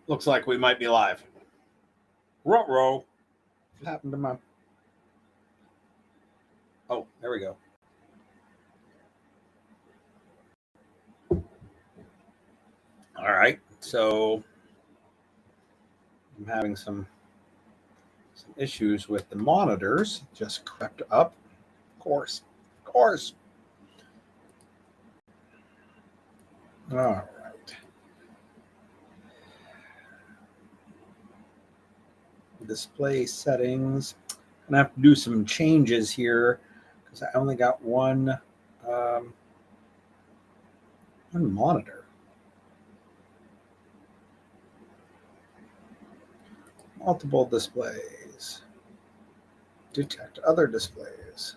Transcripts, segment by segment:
Looks like we might be live. Ruh-roh. What happened to my... Oh, there we go. All right. So I'm having some issues with the monitors. Just crept up. Of course. All right. Display settings. I'm gonna have to do some changes here because I only got one monitor. Multiple displays. Detect other displays.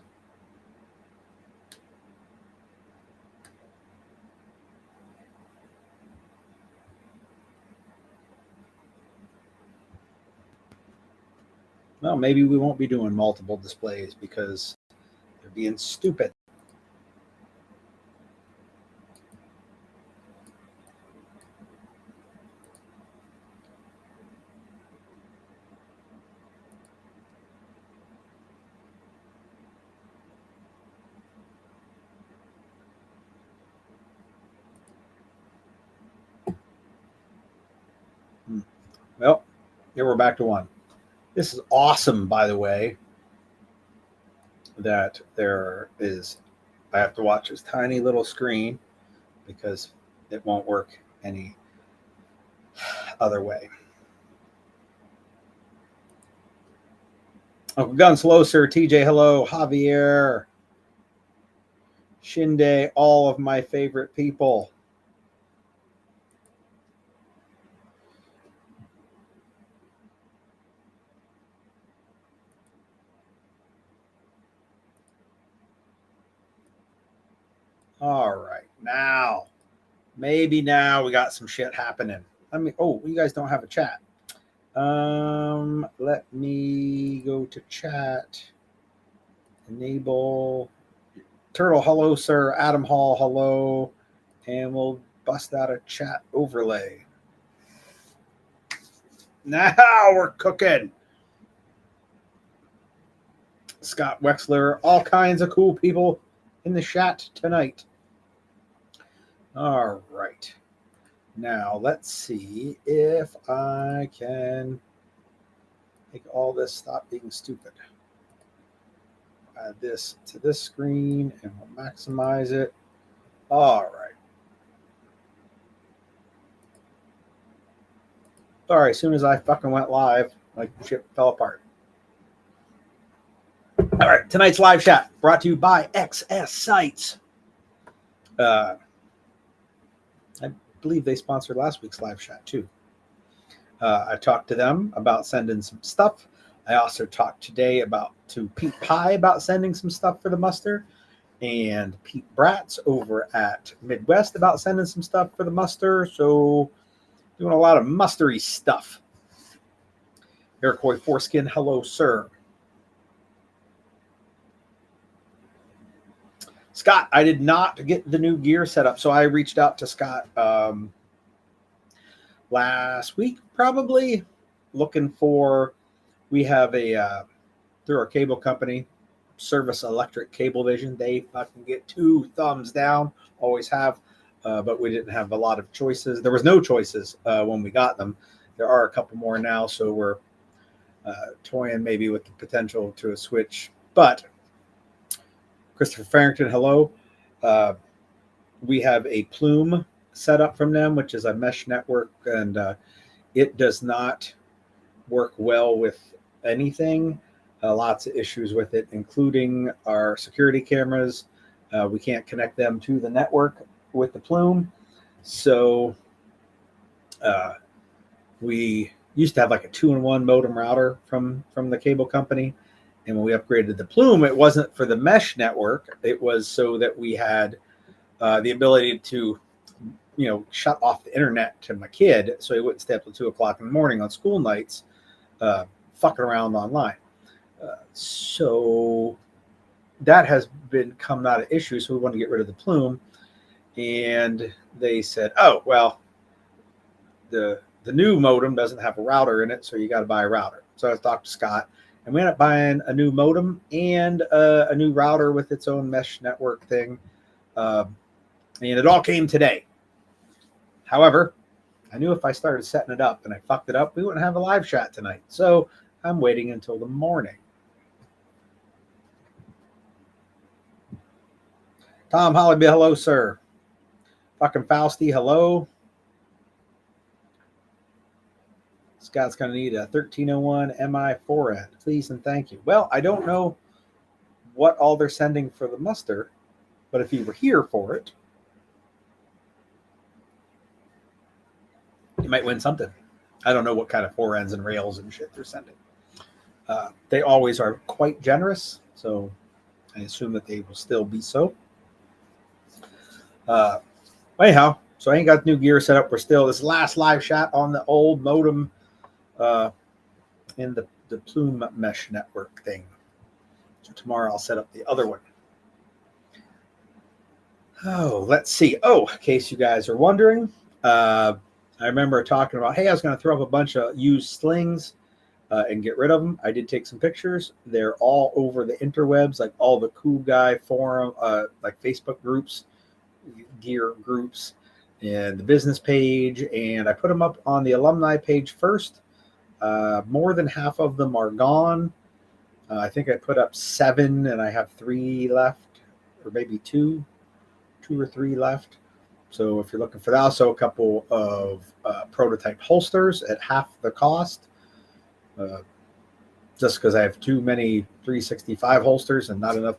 Well, maybe we won't be doing multiple displays because they're being stupid. Well, here we're back to one. This is awesome, by the way, that there is, I have to watch this tiny little screen because it won't work any other way. Uncle Gun Slow, sir. TJ, hello. Javier. Shinde, all of my favorite people. All right. Now, maybe now we got some shit happening. I mean, oh, you guys don't have a chat. Let me go to chat. Enable. Turtle, hello, sir. Adam Hall, hello. And we'll bust out a chat overlay. Now we're cooking. Scott Wexler, all kinds of cool people in the chat tonight. All right. Now let's see if I can make all this stop being stupid. Add this to this screen and we'll maximize it. All right. Sorry, as soon as I fucking went live, like shit fell apart. All right, tonight's live chat brought to you by XS Sites. I believe they sponsored last week's live chat too. I talked to them about sending some stuff. I also talked today to Pete Pye about sending some stuff for the muster, and Pete Bratz over at Midwest about sending some stuff for the muster. So doing a lot of mustery stuff. Iroquois Foreskin, hello, sir. Scott, I did not get the new gear set up, so I reached out to Scott last week, probably, looking for, we have through our cable company, Service Electric Cablevision, they fucking get 2 thumbs down, always have, but we didn't have a lot of choices. There was no choices when we got them. There are a couple more now, so we're toying maybe with the potential to a switch, but Christopher Farrington, hello. We have a Plume set up from them, which is a mesh network, and it does not work well with anything. Lots of issues with it, including our security cameras. We can't connect them to the network with the Plume. So we used to have like a 2-in-1 modem router from the cable company. And when we upgraded the Plume, it wasn't for the mesh network. It was so that we had the ability to, shut off the internet to my kid so he wouldn't stay up till 2 o'clock in the morning on school nights, fucking around online. So that has become not an issue. So we want to get rid of the Plume. And they said, oh, well, the the new modem doesn't have a router in it, so you got to buy a router. So I talked to Scott, and we ended up buying a new modem and a new router with its own mesh network thing. And it all came today. However, I knew if I started setting it up and I fucked it up, we wouldn't have a live chat tonight. So I'm waiting until the morning. Tom Hollyby, hello, sir. Fucking Fausty, hello. Scott's going to need a 1301 MI4N. Please and thank you. Well, I don't know what all they're sending for the muster, but if you were here for it, you might win something. I don't know what kind of 4Ns and rails and shit they're sending. They always are quite generous, so I assume that they will still be so. Anyhow, so I ain't got new gear set up. We're still this last live shot on the old modem in the Plume mesh network thing. So tomorrow I'll set up the other one. Oh, let's see. Oh, in case you guys are wondering, I remember talking about, hey, I was going to throw up a bunch of used slings and get rid of them. I did take some pictures. They're all over the interwebs, like all the Cool Guy forum, like Facebook groups, gear groups, and the business page. And I put them up on the alumni page first. More than half of them are gone. I think I put up 7 and I have 3 left, or maybe 2 or 3 left. So if you're looking for that, also a couple of prototype holsters at half the cost. Just because I have too many 365 holsters and not enough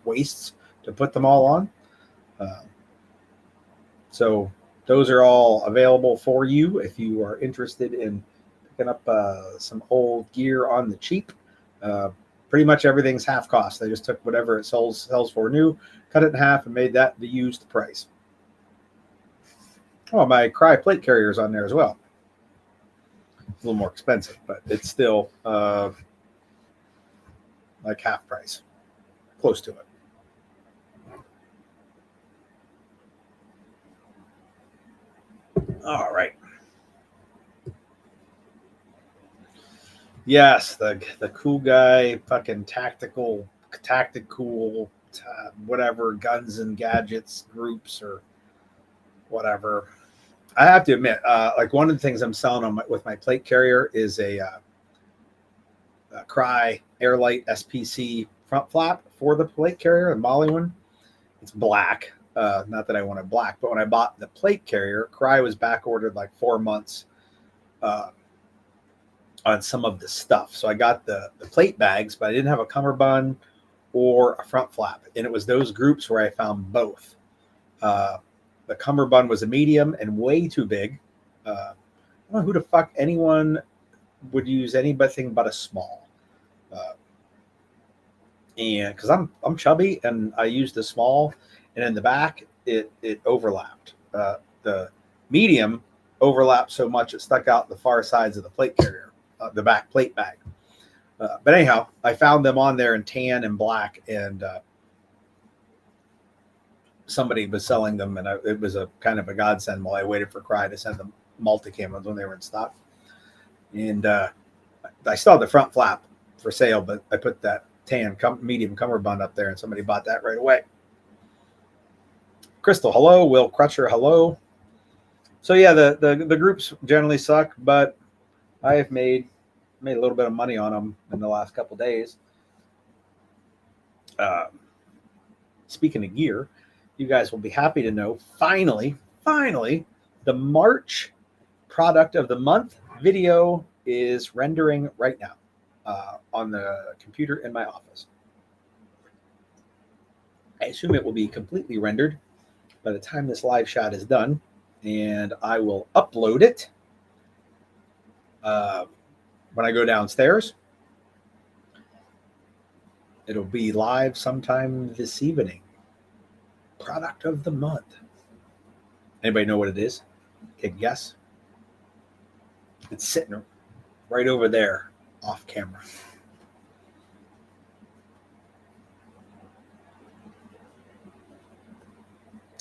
waists to put them all on. So those are all available for you if you are interested in picking up some old gear on the cheap. Pretty much everything's half cost. They just took whatever it sells for new, cut it in half, and made that the used price. Oh, my Cry plate carrier is on there as well. A little more expensive, but it's still like half price, close to it. All right. Yes, the Cool Guy fucking tactical whatever guns and gadgets groups or whatever. I have to admit, like one of the things I'm selling with my plate carrier is a Cry Airlight SPC front flap for the plate carrier, the Molly one. It's black. Not that I want it black, but when I bought the plate carrier, Cry was back ordered like 4 months on some of the stuff. So I got the plate bags, but I didn't have a cummerbund or a front flap. And it was those groups where I found both. The cummerbund was a medium and way too big. I don't know who the fuck anyone would use anything but a small. And because I'm chubby and I used the small, and in the back it overlapped. The medium overlapped so much it stuck out the far sides of the plate carrier, the back plate bag. But anyhow, I found them on there in tan and black, and somebody was selling them, and it was a kind of a godsend while I waited for Cry to send them multicam ones when they were in stock. And I still have the front flap for sale, but I put that tan medium cummerbund up there, and somebody bought that right away. Crystal, hello. Will Crutcher, hello. So yeah, the groups generally suck, but I have made a little bit of money on them in the last couple of days. Speaking of gear, you guys will be happy to know, finally, the March product of the month video is rendering right now on the computer in my office. I assume it will be completely rendered by the time this live shot is done, and I will upload it when I go downstairs. It'll be live sometime this evening. Product of the month. Anybody know what it is? Take a guess. It's sitting right over there off camera.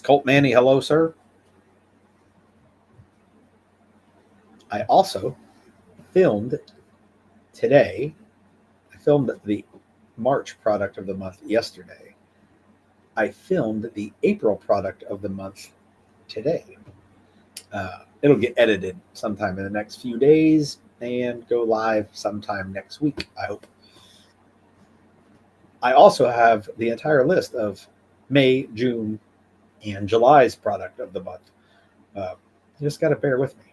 Colt Manny, hello, sir. I also filmed today. I filmed the March product of the month yesterday. I filmed the April product of the month today. It'll get edited sometime in the next few days and go live sometime next week, I hope. I also have the entire list of May, June, and July's product of the month. You just got to bear with me.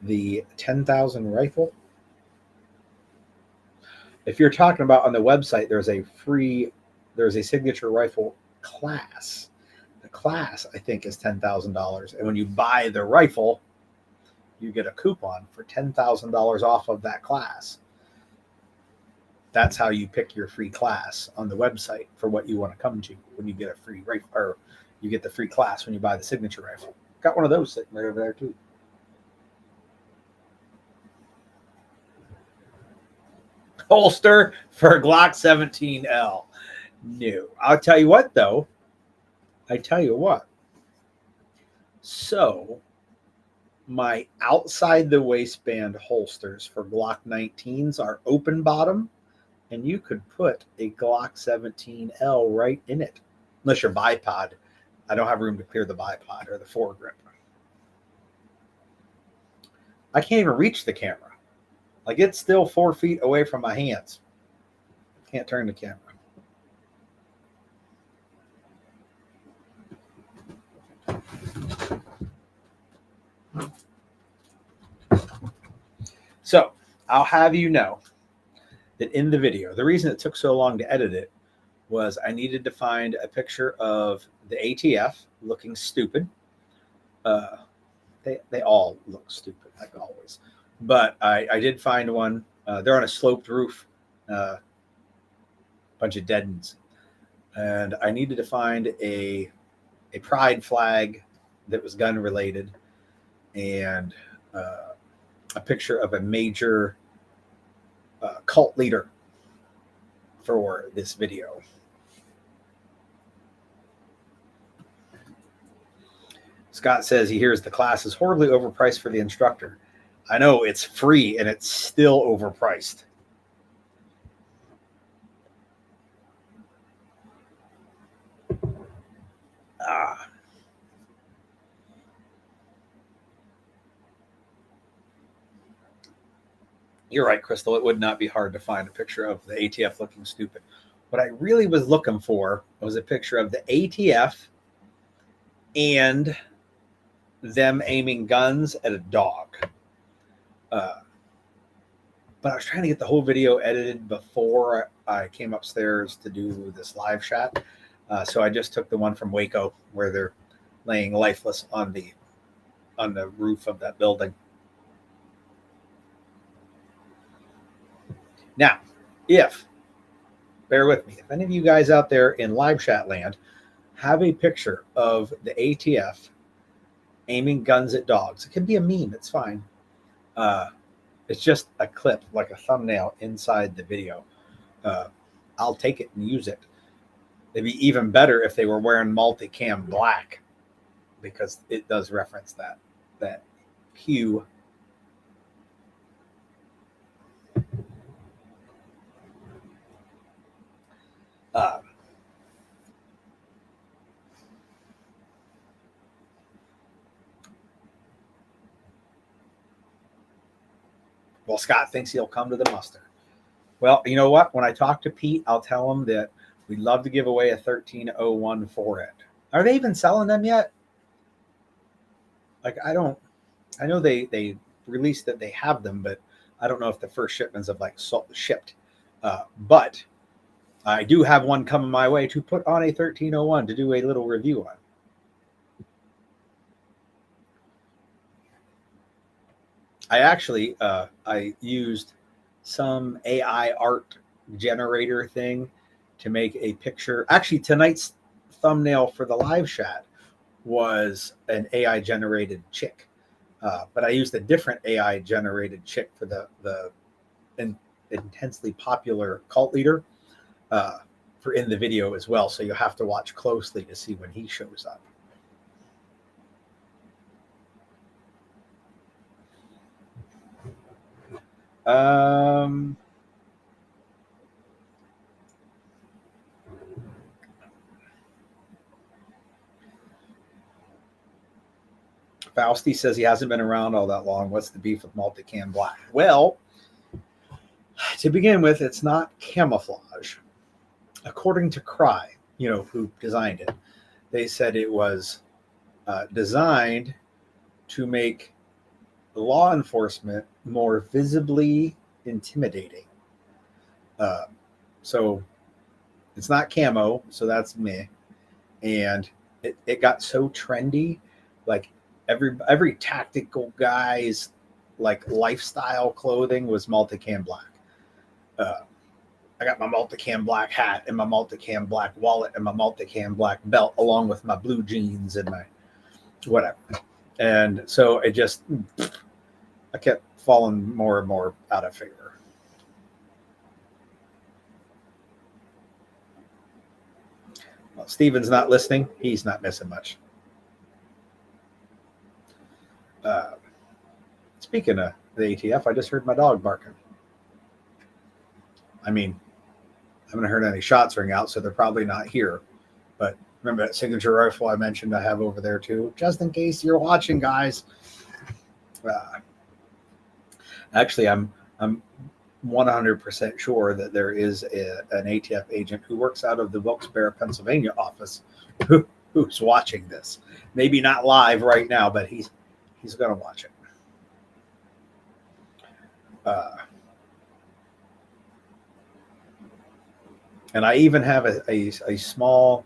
The 10,000 rifle. If you're talking about on the website, there's a signature rifle class. The class, I think, is $10,000. And when you buy the rifle, you get a coupon for $10,000 off of that class. That's how you pick your free class on the website for what you want to come to when you get a free rifle, or you get the free class when you buy the signature rifle. Got one of those sitting right over there too. Holster for a Glock 17L. No. I'll tell you what, though. So, my outside the waistband holsters for Glock 19s are open bottom, and you could put a Glock 17L right in it. Unless you're bipod. I don't have room to clear the bipod or the foregrip. I can't even reach the camera. Like, it's still 4 feet away from my hands. Can't turn the camera. So, I'll have you know that in the video, the reason it took so long to edit it was I needed to find a picture of the ATF looking stupid. They all look stupid, like always. But I did find one. They're on a sloped roof, bunch of dead ends. And I needed to find a pride flag that was gun related, and a picture of a major cult leader for this video. Scott says he hears the class is horribly overpriced for the instructor. I know, it's free and it's still overpriced. You're right, Crystal. It would not be hard to find a picture of the ATF looking stupid. What I really was looking for was a picture of the ATF and them aiming guns at a dog. But I was trying to get the whole video edited before I came upstairs to do this live chat. So I just took the one from Waco where they're laying lifeless on the roof of that building. Now, bear with me, if any of you guys out there in live chat land have a picture of the ATF aiming guns at dogs, it can be a meme, it's fine. It's just a clip, like a thumbnail inside the video. I'll take it and use it. It'd be even better if they were wearing multicam black, because it does reference that hue. Well, Scott thinks he'll come to the muster. Well, you know what? When I talk to Pete, I'll tell him that we'd love to give away a 1301 for it. Are they even selling them yet? Like, I know they released that they have them, but I don't know if the first shipments have shipped. But I do have one coming my way to put on a 1301 to do a little review on. I actually I used some AI art generator thing to make a picture. Actually, tonight's thumbnail for the live chat was an AI generated chick, but I used a different AI generated chick for the intensely popular cult leader. for in the video as well. So you'll have to watch closely to see when he shows up. Fausty says he hasn't been around all that long. What's the beef with multicam black? Well, to begin with, it's not camouflage. According to Cry, who designed it, they said it was designed to make law enforcement more visibly intimidating. So it's not camo, so that's meh. And it got so trendy, like every tactical guy's like lifestyle clothing was multicam black. I got my multicam black hat and my multicam black wallet and my multicam black belt, along with my blue jeans and my whatever. And so I kept falling more and more out of favor. Well, Steven's not listening. He's not missing much. Speaking of the ATF, I just heard my dog barking. I mean, I haven't heard any shots ring out, so they're probably not here. But remember that signature rifle I mentioned I have over there too? Just in case you're watching, guys. Actually, I'm 100% sure that there is an ATF agent who works out of the Wilkes-Barre, Pennsylvania office who's watching this. Maybe not live right now, but he's going to watch it. And I even have a small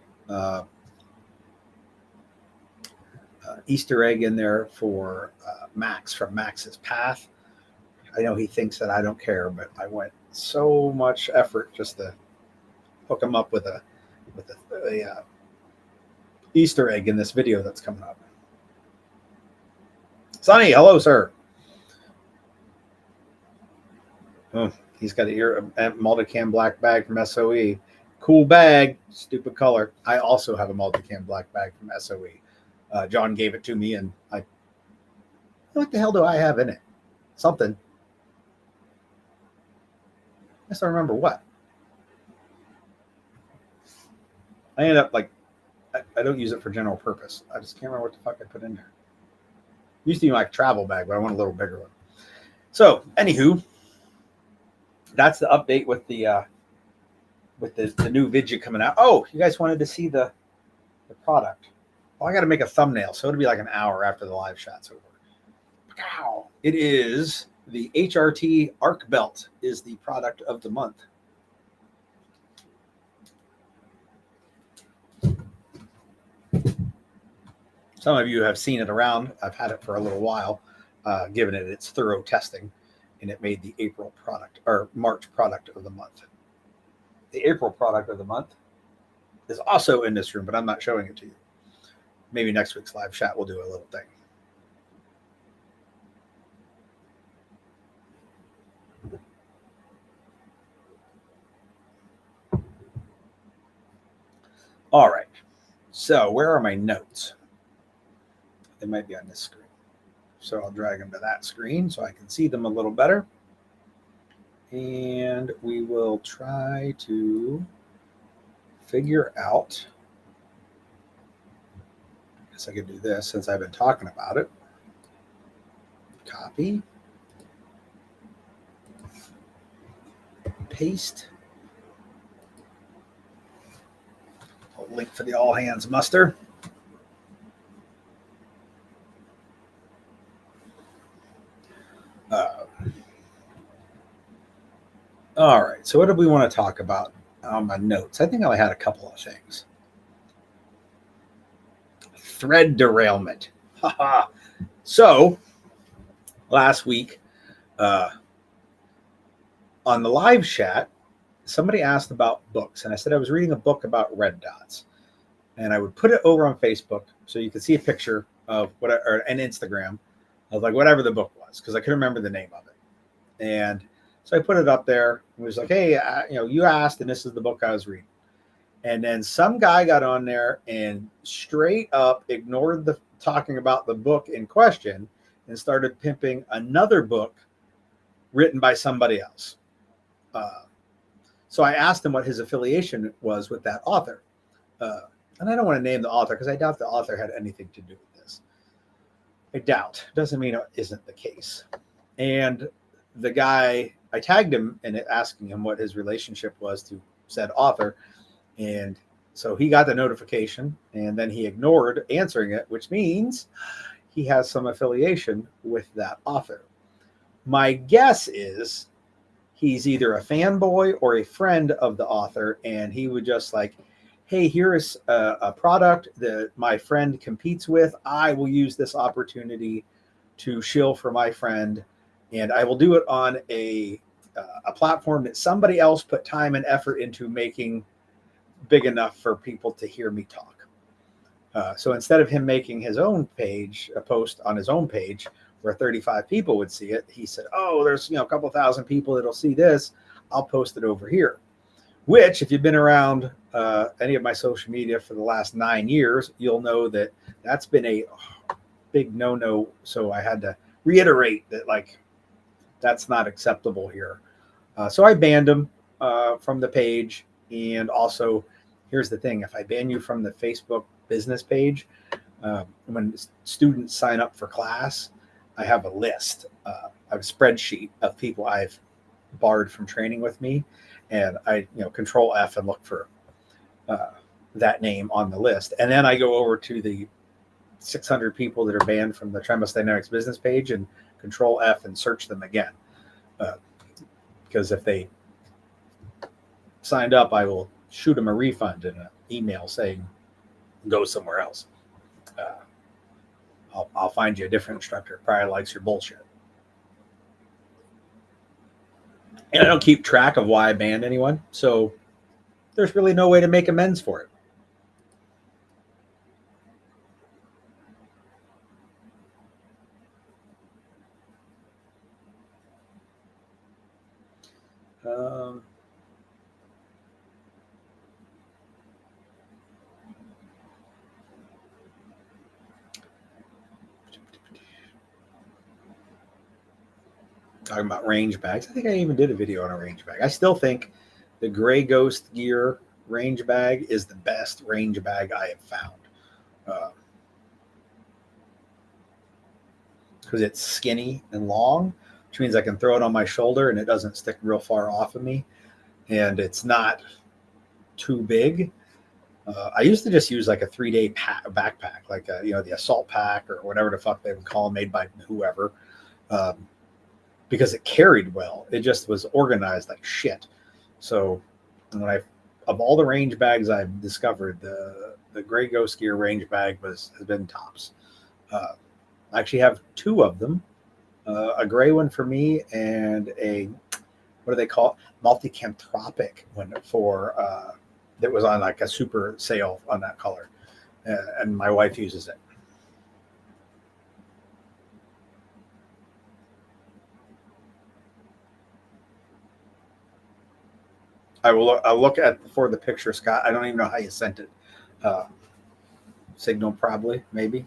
Easter egg in there for Max from Max's Path. I know he thinks that I don't care, but I went so much effort just to hook him up with a Easter egg in this video that's coming up. Sonny, hello, sir. Oh, he's got a multicam black bag from SOE. Cool bag, stupid color. I also have a multicam black bag from SOE. John gave it to me, and what the hell do I have in it? Something. I just don't remember what. I ended up I don't use it for general purpose. I just can't remember what the fuck I put in there. It used to be my travel bag, but I want a little bigger one. So, anywho, that's the update with the new video coming out. Oh, you guys wanted to see the product. Well, I got to make a thumbnail, so it'll be like an hour after the live shot's over. Wow. It is the HRT Arc Belt is the product of the month. Some of you have seen it around. I've had it for a little while, given it its thorough testing, and it made the April product or March product of the month. The April product of the month is also in this room, but I'm not showing it to you. Maybe next week's live chat we'll do a little thing. All right. So where are my notes? They might be on this screen. So I'll drag them to that screen so I can see them a little better. And we will try to figure out, I guess I could do this since I've been talking about it. Copy. Paste. I'll link for the all hands muster. All right, so what do we want to talk about on my notes? I think I had a couple of things. Thread derailment. So last week on the live chat, somebody asked about books, and I said I was reading a book about red dots, and I would put it over on Facebook so you could see a picture of or an Instagram of like whatever the book was, because I couldn't remember the name of it. And so I put it up there and was like, hey, you asked, and this is the book I was reading. And then some guy got on there and straight up ignored the talking about the book in question and started pimping another book written by somebody else. So I asked him what his affiliation was with that author. And I don't want to name the author because I doubt the author had anything to do with this. I doubt. Doesn't mean it isn't the case. And the guy, I tagged him in it asking him what his relationship was to said author. And so he got the notification and then he ignored answering it, which means he has some affiliation with that author. My guess is he's either a fanboy or a friend of the author, and he would just like, hey, here is a product that my friend competes with. I will use this opportunity to shill for my friend, and I will do it on a platform that somebody else put time and effort into making big enough for people to hear me talk. So instead of him making his own page, a post on his own page where 35 people would see it, he said, oh, there's a couple thousand people that'll see this. I'll post it over here. Which, if you've been around any of my social media for the last 9 years, you'll know that that's been a big no-no. So I had to reiterate that, like, that's not acceptable here. So I banned him from the page. And also, here's the thing. If I ban you from the Facebook business page, when students sign up for class, I have a list. I have a spreadsheet of people I've barred from training with me. And I, control F and look for that name on the list. And then I go over to the 600 people that are banned from the Trembus Dynamics business page and control F and search them again. Because if they signed up, I will shoot them a refund in an email saying, go somewhere else. I'll find you a different instructor. Probably likes your bullshit. And I don't keep track of why I banned anyone. So there's really no way to make amends for it. Talking about range bags. I think I even did a video on a range bag. I still think the Gray Ghost Gear range bag is the best range bag I have found. Because it's skinny and long, which means I can throw it on my shoulder and it doesn't stick real far off of me. And it's not too big. I used to just use like a 3-day backpack, like the assault pack or whatever the fuck they would call them, made by whoever. Because it carried well. It just was organized like shit. So when of all the range bags I've discovered, the Gray Ghost Gear range bag has been tops. I actually have 2 of them, a gray one for me and a, what do they call it? Multi-cantropic one for, that was on like a super sale on that color. And my wife uses it. I'll look at for the picture, Scott. I don't even know how you sent it. Signal probably, maybe.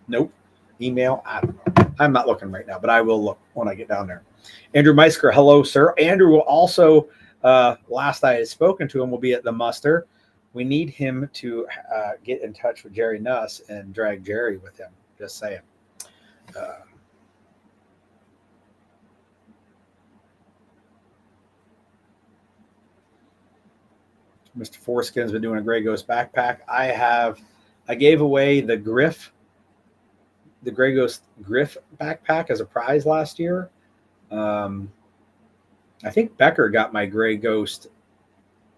Nope. Email. I don't know. I'm not looking right now, but I will look when I get down there. Andrew Meisker, hello, sir. Andrew will also, last I had spoken to him, will be at the muster. We need him to get in touch with Jerry Nuss and drag Jerry with him. Just saying. Mr. Foreskin's been doing a Gray Ghost backpack. I gave away the Gray Ghost Griff backpack as a prize last year. I think Becker got my Gray Ghost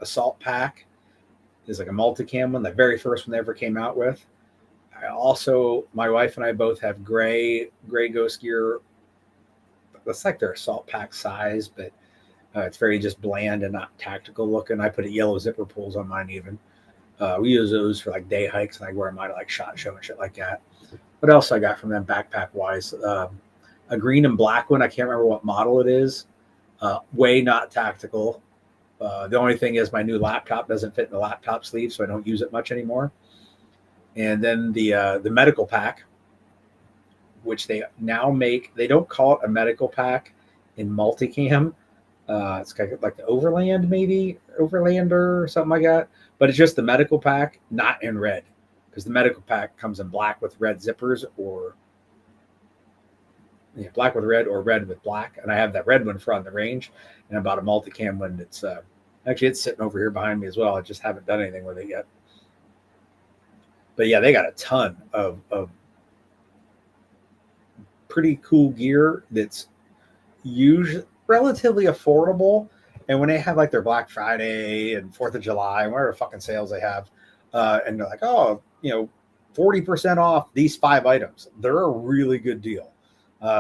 assault pack. It's like a multicam one, the very first one they ever came out with. My wife and I both have Gray Ghost Gear. That's like their assault pack size, but it's very just bland and not tactical looking. I put yellow zipper pulls on mine even. We use those for like day hikes, and I wear mine like SHOT Show and shit like that. What else I got from them backpack wise? A green and black one. I can't remember what model it is. Way not tactical. The only thing is my new laptop doesn't fit in the laptop sleeve, so I don't use it much anymore. And then the medical pack, which they now make, they don't call it a medical pack in multicam. It's kind of like the Overland, maybe Overlander or something like that. But it's just the medical pack, not in red, because the medical pack comes in black with red zippers, or black with red or red with black. And I have that red one for on the range, and I bought a multicam one. It's actually it's sitting over here behind me as well. I just haven't done anything with it yet. But yeah, they got a ton of pretty cool gear that's usually relatively affordable. And when they have like their Black Friday and 4th of July and whatever fucking sales they have, and they're like, oh, 40% off these 5 items, they're a really good deal.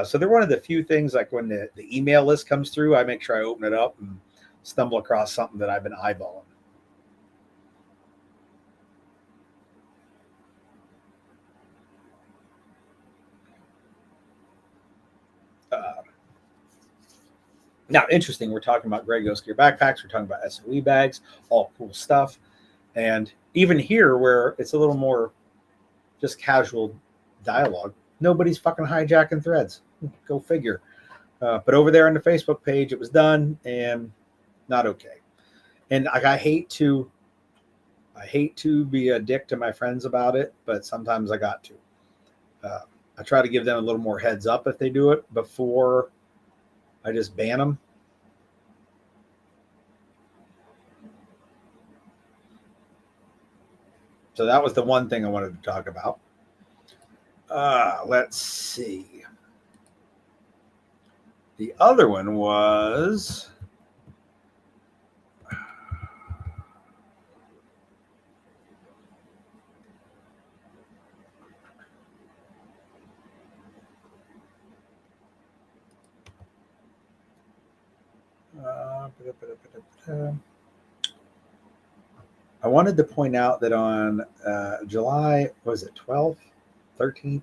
So they're one of the few things, like when the email list comes through, I make sure I open it up and stumble across something that I've been eyeballing. Now, interesting, we're talking about Greg Oskier backpacks, we're talking about SOE bags, all cool stuff. And even here, where it's a little more just casual dialogue, nobody's fucking hijacking threads. Go figure. But over there on the Facebook page, it was done, and not okay. And I hate to be a dick to my friends about it, but sometimes I got to. I try to give them a little more heads up if they do it before I just ban them. So that was the one thing I wanted to talk about. Let's see. The other one was I wanted to point out that on July, was it 12th, 13th?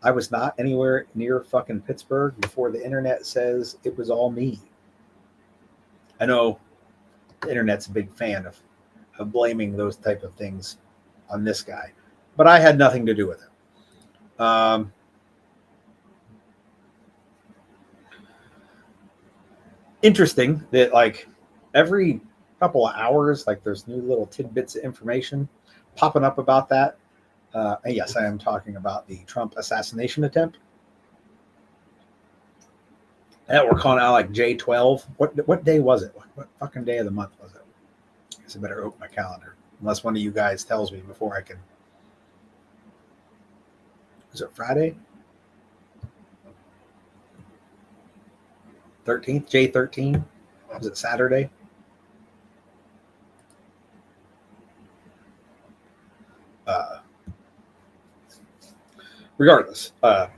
I was not anywhere near fucking Pittsburgh before the internet says it was all me. I know the internet's a big fan of blaming those type of things on this guy, but I had nothing to do with it. Interesting that like every couple of hours, like there's new little tidbits of information popping up about that. And yes, I am talking about the Trump assassination attempt. And we're calling out like J12. What day was it? What fucking day of the month was it? I guess I better open my calendar. Unless one of you guys tells me before I can. Is it Friday? 13th? J13? Was it Saturday? Regardless, the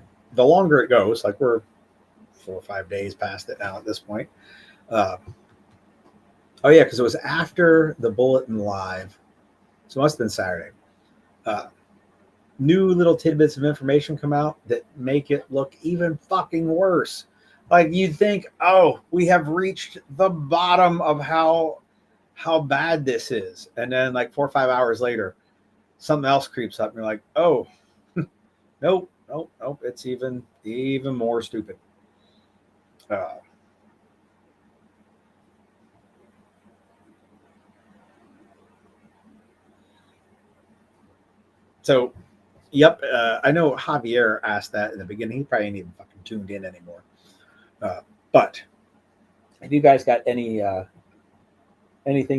longer it goes, like we're 4 or 5 days past it now at this point. Oh yeah, because it was after the Bulletin Live, so it must have been Saturday. New little tidbits of information come out that make it look even fucking worse. Like you'd think, oh, we have reached the bottom of how bad this is, and then like 4 or 5 hours later, something else creeps up, and you're like, oh, nope, it's even more stupid. So, yep, I know Javier asked that in the beginning. He probably ain't even fucking tuned in anymore. But have you guys got anything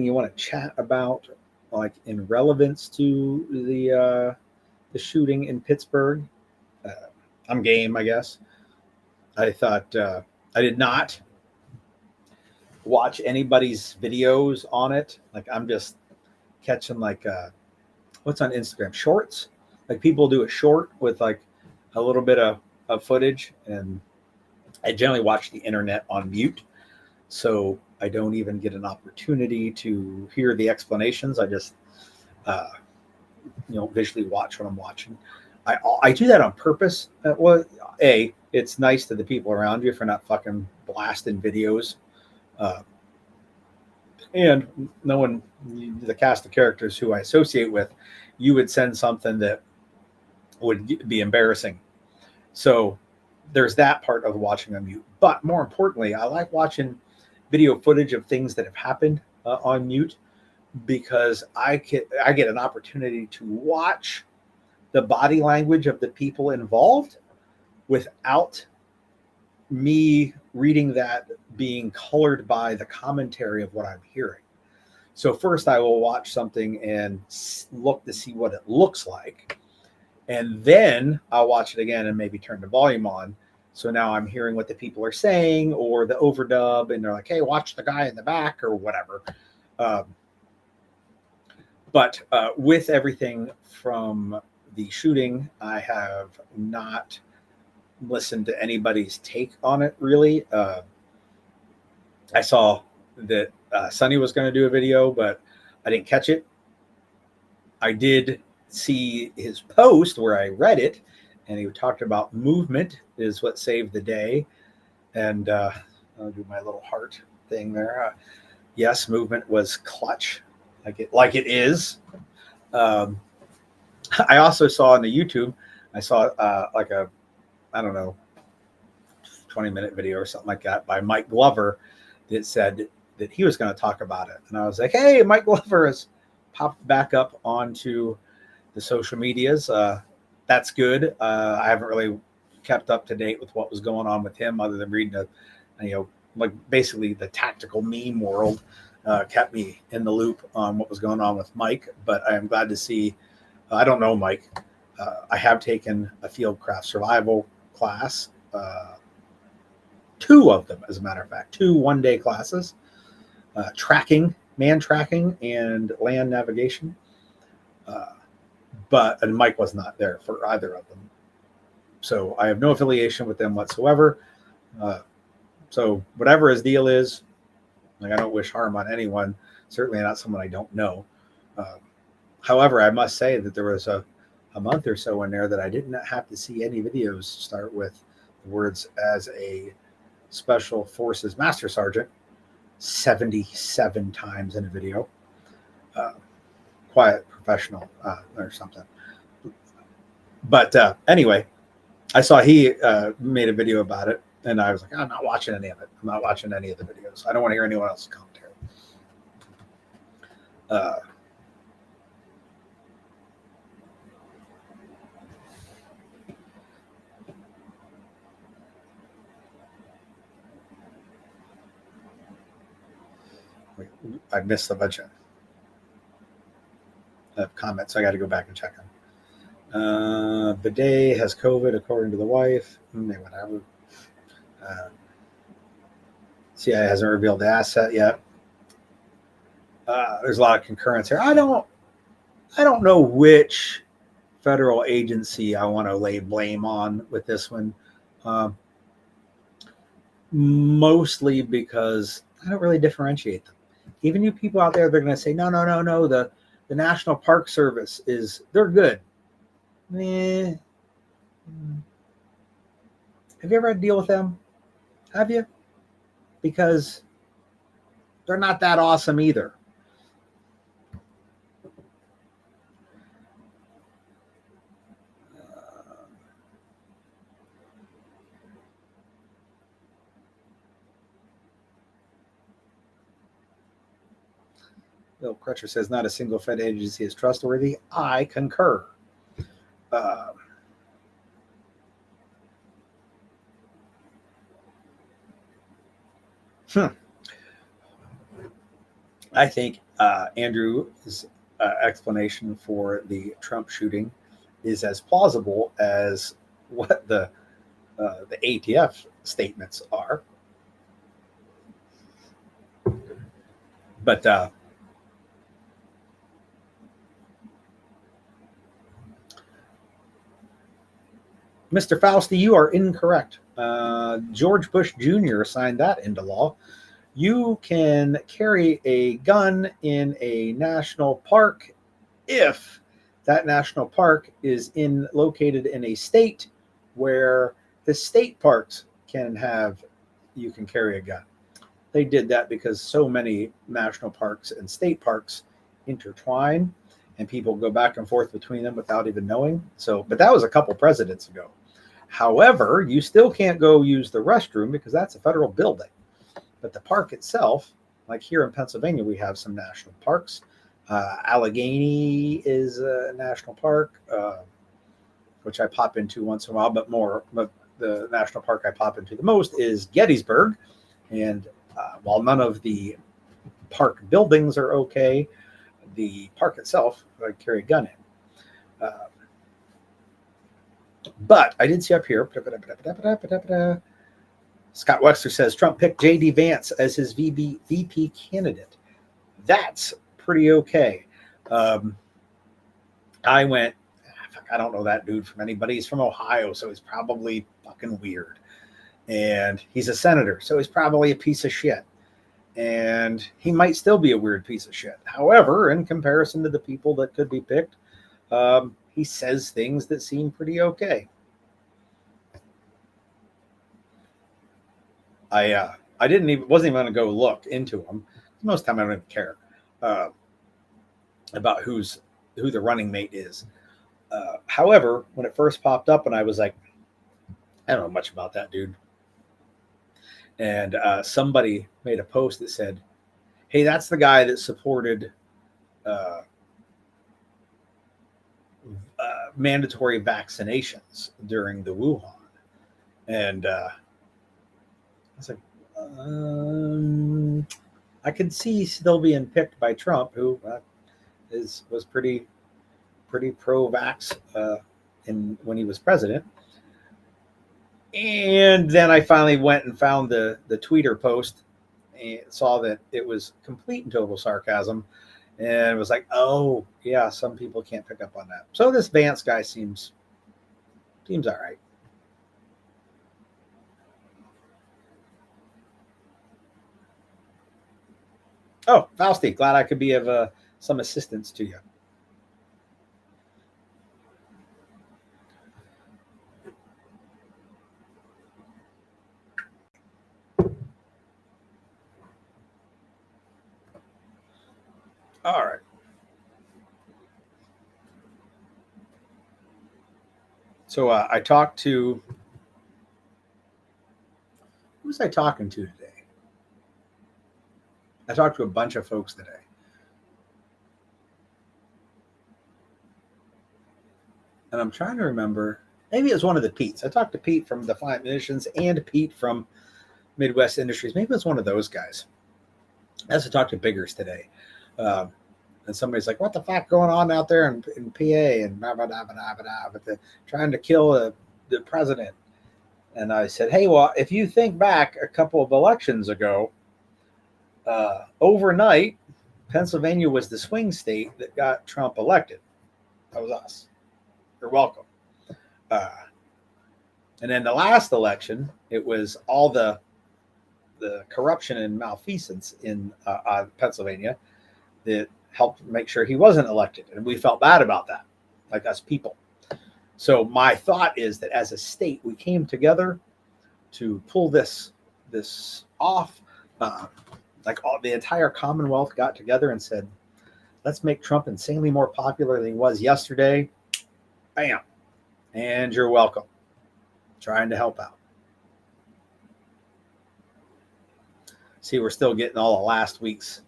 you want to chat about, like in relevance to the shooting in Pittsburgh? I'm game, I guess. I thought I did not watch anybody's videos on it. Like I'm just catching like what's on Instagram, shorts. Like people do a short with like a little bit of footage, and I generally watch the internet on mute, so I don't even get an opportunity to hear the explanations. I just visually watch what I'm watching. I do that on purpose. Well, it's nice to the people around you for not fucking blasting videos And knowing the cast of characters who I associate with, you would send something that would be embarrassing. So there's that part of watching on mute. But more importantly, I like watching video footage of things that have happened on mute, because I get an opportunity to watch the body language of the people involved without me reading that being colored by the commentary of what I'm hearing. So first I will watch something and look to see what it looks like. And then I'll watch it again and maybe turn the volume on. So now I'm hearing what the people are saying, or the overdub, and they're like, hey, watch the guy in the back or whatever. But with everything from the shooting, I have not listened to anybody's take on it, really. I saw that Sonny was going to do a video, but I didn't catch it. I did see his post where I read it, and he talked about movement is what saved the day. And I'll do my little heart thing there. Yes, movement was clutch, like it is. I also saw on the YouTube, I saw like a, I don't know, 20-minute video or something like that by Mike Glover that said that he was going to talk about it. And I was like, hey, Mike Glover has popped back up onto the social medias. That's good. I haven't really kept up to date with what was going on with him, other than reading like basically the tactical meme world kept me in the loop on what was going on with Mike. But I am glad to see, I don't know Mike. I have taken a fieldcraft survival class, 2 of them, as a matter of fact, 2 one-day classes, man tracking and land navigation. And Mike was not there for either of them. So I have no affiliation with them whatsoever. So whatever his deal is, like, I don't wish harm on anyone, certainly not someone I don't know. However, I must say that there was a month or so in there that I did not have to see any videos start with the words "as a Special Forces Master Sergeant" 77 times in a video. Quiet professional or something. But anyway, I saw he made a video about it, and I was like, I'm not watching any of it. I'm not watching any of the videos. I don't want to hear anyone else's commentary. I missed a bunch of comments. I got to go back and check them. Bidet has COVID, according to the wife. Whatever. CIA hasn't revealed the asset yet. There's a lot of concurrence here. I don't know which federal agency I want to lay blame on with this one. Mostly because I don't really differentiate them. Even you people out there, they're going to say, no. The National Park Service they're good. Have you ever had to deal with them? Have you? Because they're not that awesome either. Bill Crutcher says not a single Fed agency is trustworthy. I concur. I think Andrew's explanation for the Trump shooting is as plausible as what the ATF statements are. But Mr. Fausti, you are incorrect. George Bush Jr. signed that into law. You can carry a gun in a national park if that national park is located in a state where the state parks you can carry a gun. they did that because so many national parks and state parks intertwine and people go back and forth between them without even knowing. So, but that was a couple presidents ago. However, you still can't go use the restroom because that's a federal building. But the park itself, like here in Pennsylvania, we have some national parks. Allegheny is a national park, which I pop into once in a while, but the national park I pop into the most is Gettysburg. And while none of the park buildings are okay, the park itself, I carry a gun in. But I did see up here, Scott Wexler says Trump picked J.D. Vance as his VP candidate. That's pretty okay. I went, I don't know that dude from anybody. He's from Ohio, so he's probably fucking weird. And he's a senator, so he's probably a piece of shit. And he might still be a weird piece of shit. However, in comparison to the people that could be picked, he says things that seem pretty okay. I wasn't even going to go look into them. Most of the time, I don't even care about who the running mate is. However, when it first popped up, and I was like, I don't know much about that dude. And somebody made a post that said, "Hey, that's the guy that supported mandatory vaccinations during the Wuhan." And I was like, I could see still being picked by Trump, who was pretty pro-vax when he was president. And then I finally went and found the tweeter post and saw that it was complete and total sarcasm. And it was like, oh, yeah, some people can't pick up on that. So this Vance guy seems all right. Oh, Fausti, glad I could be of some assistance to you. All right. So I talked to, who was I talking to today? I talked to a bunch of folks today. And I'm trying to remember, maybe it was one of the Petes. I talked to Pete from Defiant Munitions and Pete from Midwest Industries. Maybe it was one of those guys. I also talked to Biggers today. And somebody's like, what the fuck going on out there in PA and blah, blah, blah, blah, blah, but trying to kill the president. And I said, hey, well, if you think back a couple of elections ago, overnight, Pennsylvania was the swing state that got Trump elected. That was us. You're welcome. And then the last election, it was all the corruption and malfeasance in Pennsylvania that helped make sure he wasn't elected. And we felt bad about that, like us people. So my thought is that as a state, we came together to pull this off. The entire Commonwealth got together and said, let's make Trump insanely more popular than he was yesterday. Bam. And you're welcome. Trying to help out. See, we're still getting all of last week's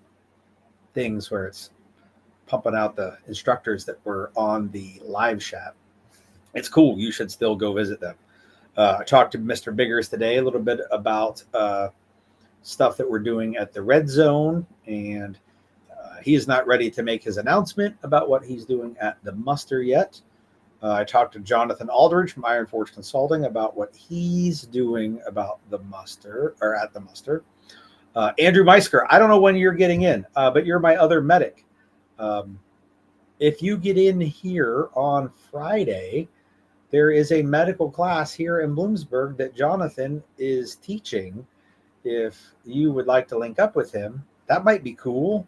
things where it's pumping out the instructors that were on the Liveshat. It's cool. You should still go visit them. I talked to Mr. Biggers today a little bit about stuff that we're doing at the Red Zone, and he is not ready to make his announcement about what he's doing at the muster yet. I talked to Jonathan Aldridge from Iron Forge Consulting about what he's doing about the muster, or at the muster. Andrew Meisker, I don't know when you're getting in, but you're my other medic. If you get in here on Friday, there is a medical class here in Bloomsburg that Jonathan is teaching. If you would like to link up with him, that might be cool.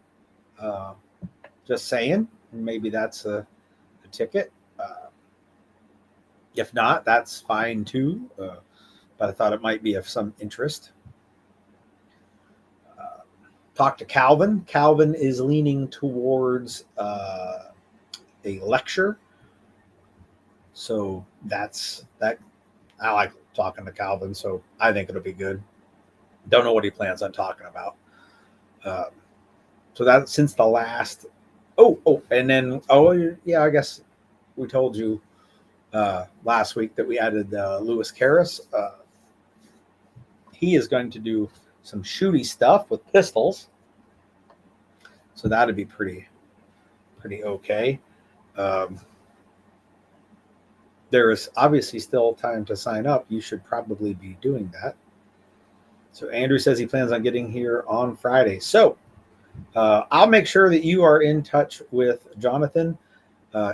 Just saying, maybe that's a ticket. If not, that's fine too. But I thought it might be of some interest. Talk to Calvin. Calvin is leaning towards a lecture. So that's that. I like talking to Calvin, so I think it'll be good. Don't know what he plans on talking about. So that since the last. And then yeah, I guess we told you last week that we added Lewis Karras. He is going to do some shooty stuff with pistols, so that'd be pretty okay. There is obviously still time to sign up. You should probably be doing that. So Andrew says he plans on getting here on Friday. So I'll make sure that you are in touch with Jonathan.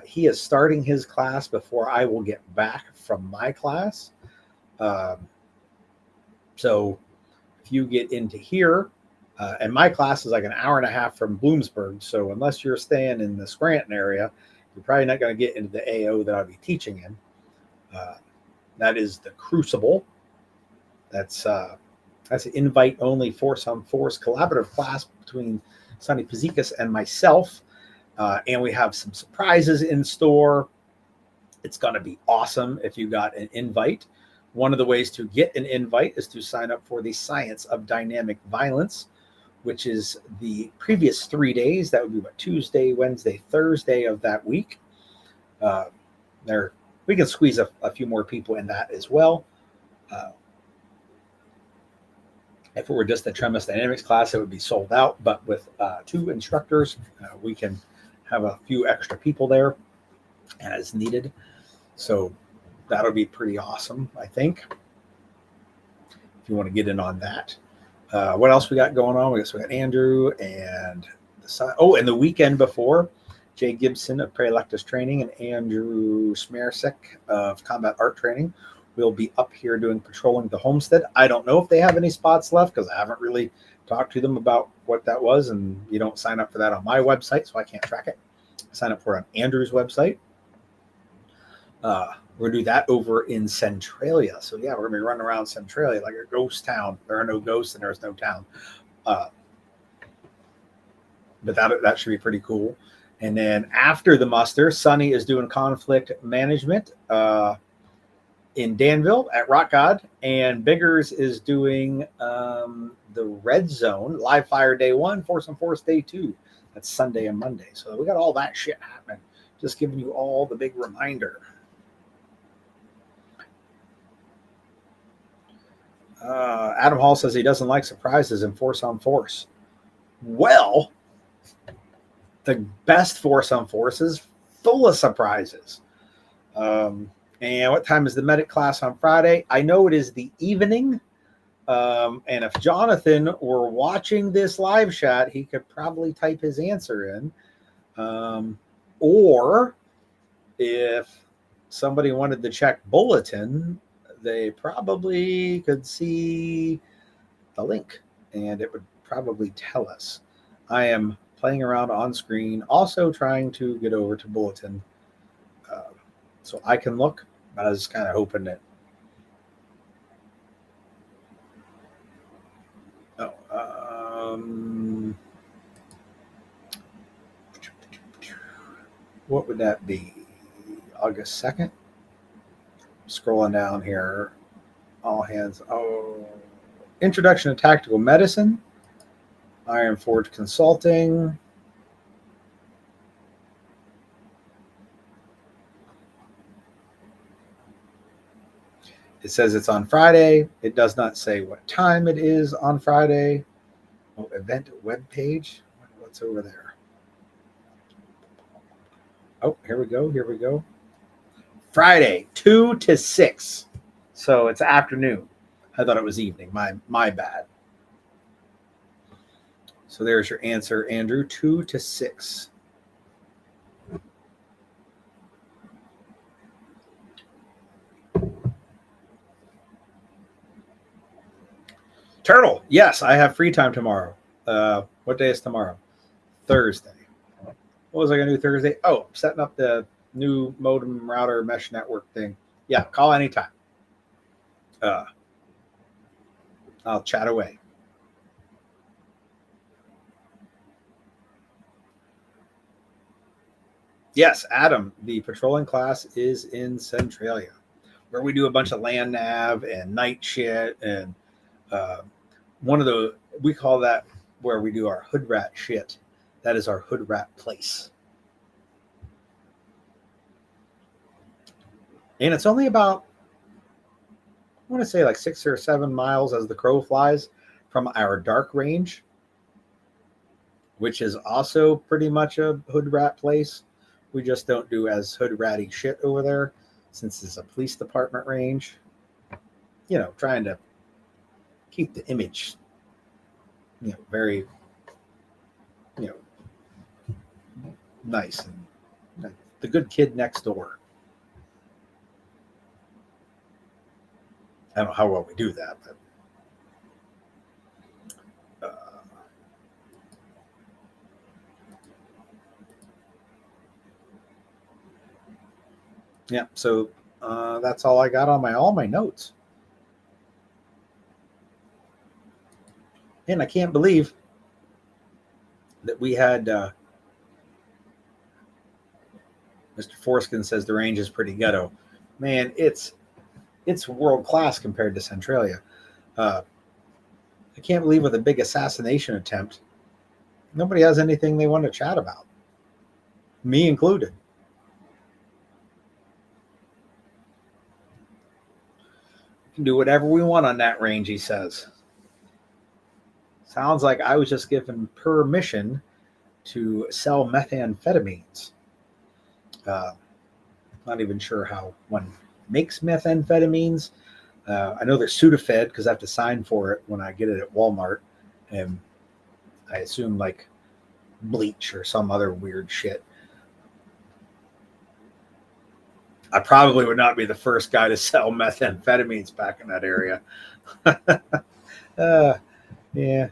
He is starting his class before I will get back from my class. So if you get into here, and my class is like an hour and a half from Bloomsburg. So unless you're staying in the Scranton area, you're probably not going to get into the AO that I'll be teaching in. That is the Crucible. That's an invite-only force-on-force collaborative class between Sonny Pazikas and myself. And we have some surprises in store. It's going to be awesome if you got an invite. One of the ways to get an invite is to sign up for the Science of Dynamic Violence, which is the previous 3 days. That would be Tuesday, Wednesday, Thursday of that week. We can squeeze a few more people in that as well. If it were just the Tremis Dynamics class, it would be sold out. But with 2 instructors, we can have a few extra people there as needed. So that'll be pretty awesome, I think, if you want to get in on that. What else we got going on? We got Andrew and and the weekend before, Jay Gibson of Praelectus Training and Andrew Smersek of Combat Art Training will be up here doing Patrolling the Homestead. I don't know if they have any spots left because I haven't really talked to them about what that was, and you don't sign up for that on my website, so I can't track it. Sign up for it on Andrew's website. We're going to do that over in Centralia. So, yeah, we're going to be running around Centralia like a ghost town. There are no ghosts and there's no town. But that should be pretty cool. And then after the muster, Sonny is doing conflict management in Danville at Rock God. And Biggers is doing the Red Zone, Live Fire Day 1, Force on Force Day 2. That's Sunday and Monday. So we got all that shit happening. Just giving you all the big reminder. Adam Hall says he doesn't like surprises in Force on Force. Well, the best Force on Force is full of surprises. And what time is the medic class on Friday? I know it is the evening. And if Jonathan were watching this live chat, he could probably type his answer in. Or if somebody wanted to check Bulletin, they probably could see the link and it would probably tell us. I am playing around on screen, also trying to get over to Bulletin so I can look. I was kind of hoping that. What would that be? August 2nd? Scrolling down here. All hands. Introduction to Tactical Medicine. Iron Forge Consulting. It says it's on Friday. It does not say what time it is on Friday. Event web page. What's over there? Here we go. Friday, 2 to 6. So it's afternoon. I thought it was evening. My bad. So there's your answer, Andrew. 2 to 6. Turtle, yes, I have free time tomorrow. What day is tomorrow? Thursday. What was I going to do Thursday? I'm setting up the new modem router mesh network thing. Yeah, call anytime. I'll chat away. Yes, Adam, the patrolling class is in Centralia, where we do a bunch of land nav and night shit. And uh, one of the, we call that where we do our hood rat shit. That is our hood rat place. And it's only about, I want to say like 6 or 7 miles as the crow flies from our dark range, which is also pretty much a hood rat place. We just don't do as hood ratty shit over there since it's a police department range. You know, trying to keep the image, you know, very, you know, nice and the good kid next door. I don't know how well we do that, but yeah. So that's all I got on all my notes, and I can't believe that we had. Mr. Forskin says the range is pretty ghetto. Man, it's world class compared to Centralia. I can't believe with a big assassination attempt, nobody has anything they want to chat about, me included. We can do whatever we want on that range, he says. Sounds like I was just given permission to sell methamphetamines. Not even sure how one makes methamphetamines. I know they're Sudafed because I have to sign for it when I get it at Walmart. And I assume like bleach or some other weird shit. I probably would not be the first guy to sell methamphetamines back in that area. Yeah.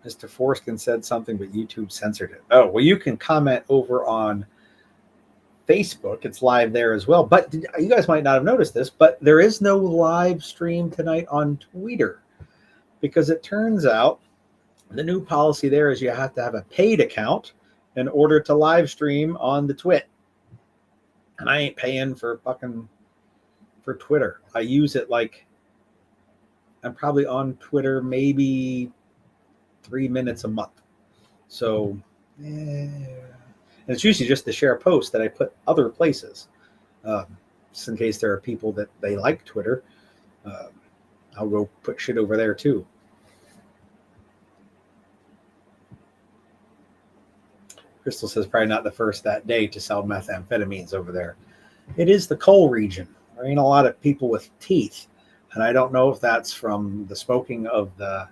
Mr. Forskin said something, but YouTube censored it. Oh, well, you can comment over on Facebook. It's live there as well. But you guys might not have noticed this, but there is no live stream tonight on Twitter because it turns out the new policy there is you have to have a paid account in order to live stream on the Twit. And I ain't paying for Twitter. I use it like I'm probably on Twitter maybe 3 minutes a month. So, and it's usually just to share posts that I put other places. Just in case there are people that they like Twitter, I'll go put shit over there too. Crystal says probably not the first that day to sell methamphetamines over there. It is the coal region. There ain't a lot of people with teeth. And I don't know if that's from the smoking of the,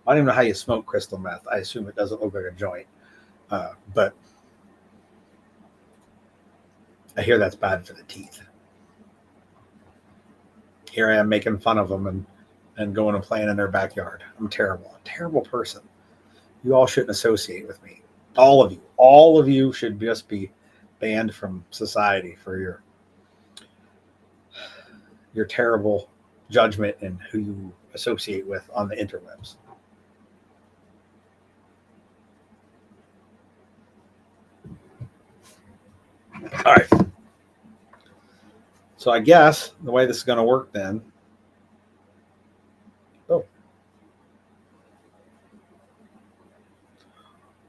I don't even know how you smoke crystal meth. I assume it doesn't look like a joint. But I hear that's bad for the teeth. Here I am making fun of them and going and playing in their backyard. I'm terrible. A terrible person. You all shouldn't associate with me. All of you. All of you should just be banned from society for your terrible judgment and who you associate with on the interwebs. All right. So I guess the way this is going to work then.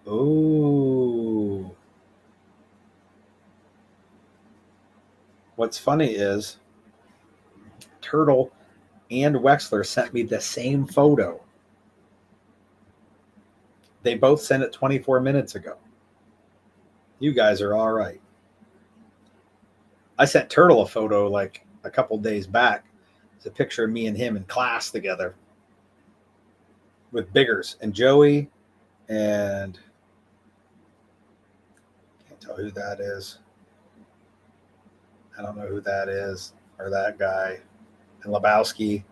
Oh. What's funny is Turtle and Wexler sent me the same photo. They both sent it 24 minutes ago. You guys are all right. I sent Turtle a photo like a couple days back. It's a picture of me and him in class together with Biggers and Joey and can't tell who that is. I don't know who that is or that guy. And Lebowski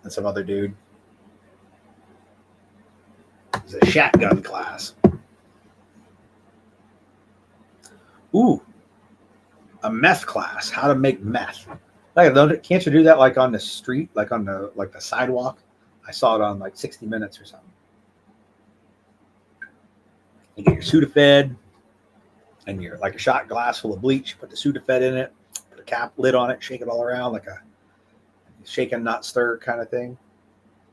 and some other dude. It's a shotgun class. Ooh, a meth class. How to make meth. Can't you do that like on the street, like on the sidewalk? I saw it on like 60 Minutes or something. You get your Sudafed and you're like a shot glass full of bleach. You put the Sudafed in it, put a cap lid on it, shake it all around like a shake and not stir kind of thing,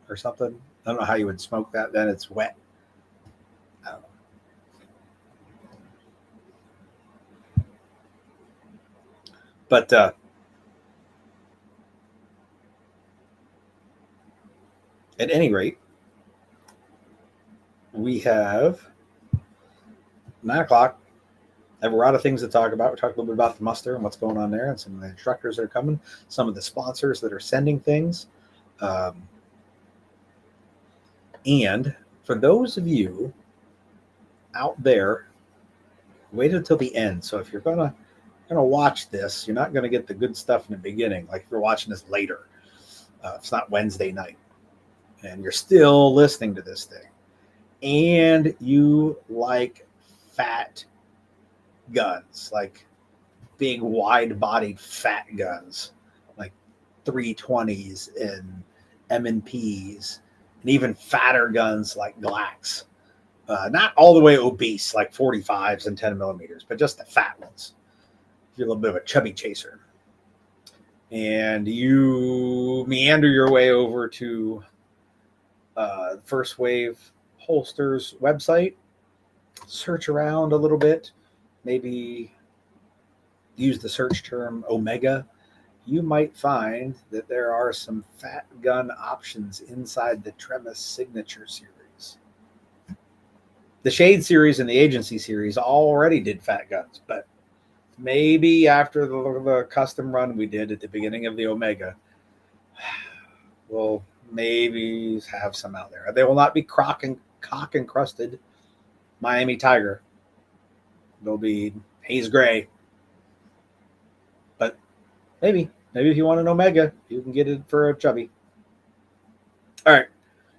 or something. I don't know how you would smoke that. Then it's wet. I don't know. But at any rate, we have 9 o'clock. I have a lot of things to talk about. We talked a little bit about the muster and what's going on there, and some of the instructors that are coming, some of the sponsors that are sending things. And for those of you out there, wait until the end. So if you're gonna watch this, you're not gonna get the good stuff in the beginning. Like if you're watching this later, it's not Wednesday night, and you're still listening to this thing, and you like fat guns, like big wide-bodied fat guns, like 320s and M&Ps, and even fatter guns like Glocks. Not all the way obese, like 45s and 10 millimeters, but just the fat ones. If you're a little bit of a chubby chaser, and you meander your way over to First Wave Holsters website, search around a little bit, maybe use the search term Omega, you might find that there are some fat gun options inside the Tremis Signature series. The Shade series and the Agency series already did fat guns, but maybe after the custom run we did at the beginning of the Omega, we'll maybe have some out there. They will not be cock encrusted Miami Tiger. They'll be haze gray. But maybe if you want an Omega, you can get it for a chubby. All right.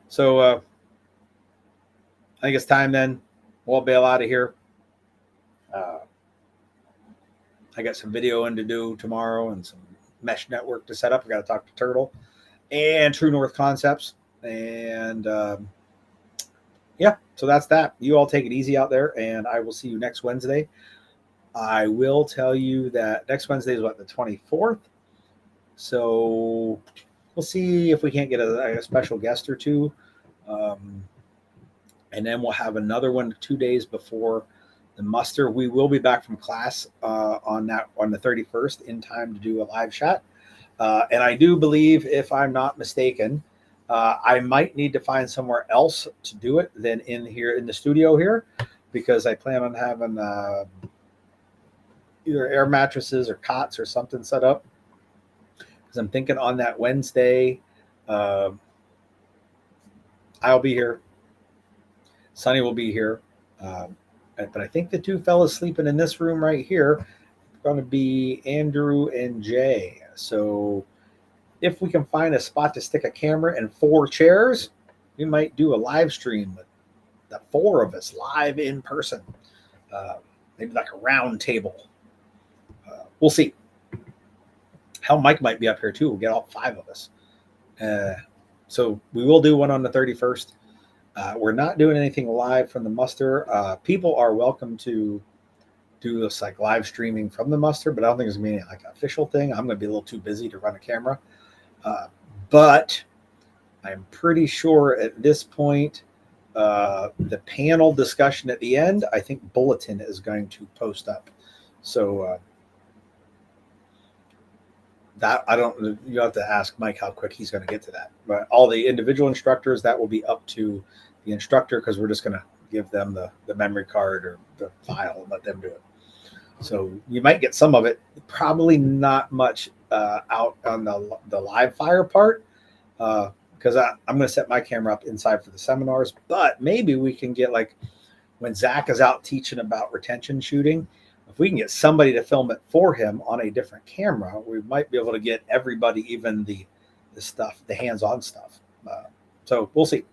So I think it's time then. We'll bail out of here. I got some video in to do tomorrow and some mesh network to set up. I got to talk to Turtle and True North Concepts. And yeah, so that's that. You all take it easy out there, and I will see you next Wednesday. I will tell you that next Wednesday is the 24th. So we'll see if we can't get a special guest or two. And then we'll have another one 2 days before the muster. We will be back from class on the 31st in time to do a live shot. And I do believe, if I'm not mistaken, I might need to find somewhere else to do it than in here in the studio here, because I plan on having either air mattresses or cots or something set up. Because I'm thinking on that Wednesday, I'll be here. Sonny will be here. But I think the two fellas sleeping in this room right here are going to be Andrew and Jay. So if we can find a spot to stick a camera and 4 chairs, we might do a live stream with the 4 of us live in person. Maybe like a round table. We'll see. Hell, Mike might be up here too. We'll get all 5 of us. So we will do one on the 31st. We're not doing anything live from the muster. People are welcome to do this like live streaming from the muster, but I don't think it's going to be like an official thing. I'm going to be a little too busy to run a camera. But I'm pretty sure at this point, the panel discussion at the end, I think Bulletin is going to post up. So that you have to ask Mike how quick he's going to get to that. But all the individual instructors, that will be up to the instructor, because we're just going to give them the memory card or the file and let them do it. So you might get some of it, probably not much out on the live fire part, because I'm going to set my camera up inside for the seminars. But maybe we can get, like when Zach is out teaching about retention shooting, if we can get somebody to film it for him on a different camera, we might be able to get everybody, even the stuff, the hands-on stuff. So we'll see.